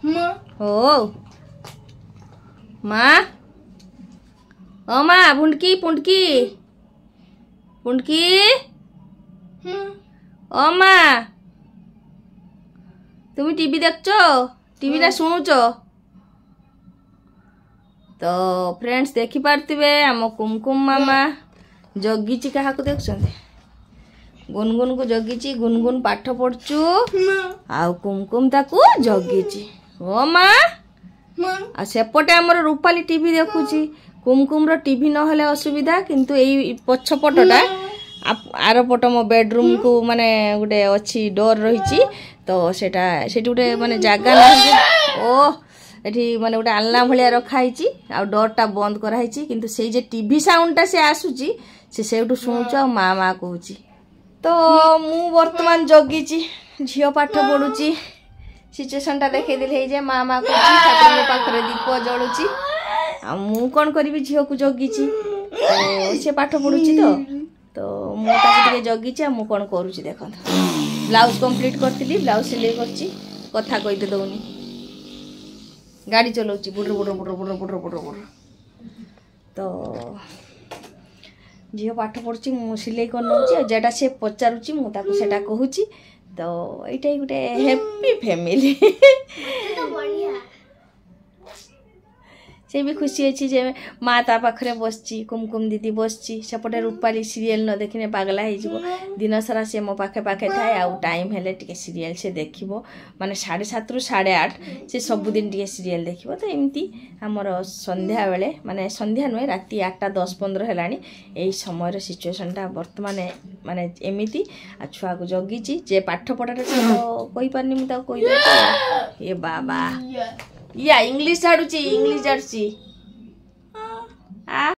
ओ माँ ओ माँ भुंडकी पुंडकी पुंडकी ओ माँ तुम टीवी देखच टीवी ना शुणुच तो फ्रेंड्स देखी पार्थिबे आम कुमकुम मामा जगिची क्या देख गुनगुन को जगिची गुनगुन पाठ पढ़चु आ कुमकुम ताकू जगिची ओ माँ आ सेपटे आमर रूपाली टीवी देखुची कुमकुम रो टीवी न हेले असुविधा किंतु एई पछपटटा आर पट मो बेडरूम को माने गोटे अच्छी डोर रही तो सेटा सेठी गोटे माने जागा ना ओ एठी माने गोटे आलना भलिया रखाई आ डोरटा बंद कराई किंतु से जे टीवी साउंडटा से आसुची से सेठू शुणुछु आ माँ माँ कहूची तो मु वर्तमान जगिची झियो पाठ पढ़ुची सिचुएशनटा देखै दिले जे माँ माँ कहूची ठाकुर पाखरे दीप जळुची आ मु कोन करबी झियो को जगिची तो से पाठ पढ़ुची तो मु ताके जगिची आ मु कोन करूची देखो ब्लाउज कंप्लीट करथिली ब्लाउज सिलाई करची कथा कहिते दउनी गाड़ी चलाउची बुडर बुडर बुडर बुडर बुडर बुडर बुडर तो झील पाठ पढ़ुची मु सिलाई कर नौची जेटा से पचारुची मु ताको सेटा कहूची तो एटा गोटे हैप्पी फैमिली से भी खुशी अच्छी जे माँ ता पाखरे बसची कुमकुम दीदी बसची सेपटे रूपाली सीरियल न देखने पागला हो दिन सारा से मो पाखे पाखे थाए आ टाइम हेले टिके सीरियल से देखिबो माने 7:30 रु 8:30 से सबुदिन टिके सीरियल देखिबो तो एमती हमर संध्या बेले माने संध्या नुहे राति 8:10-15 हेलानी एई समय सिचुएशनटा वर्तमान माने एमिति आ छुआ को जगिची जे पाठ पढ़ाटा तो कहि पारनी मु ता कहि दे ए बाबा या इंग्लिश झाड़ुची इंग्लिश झाड़ुची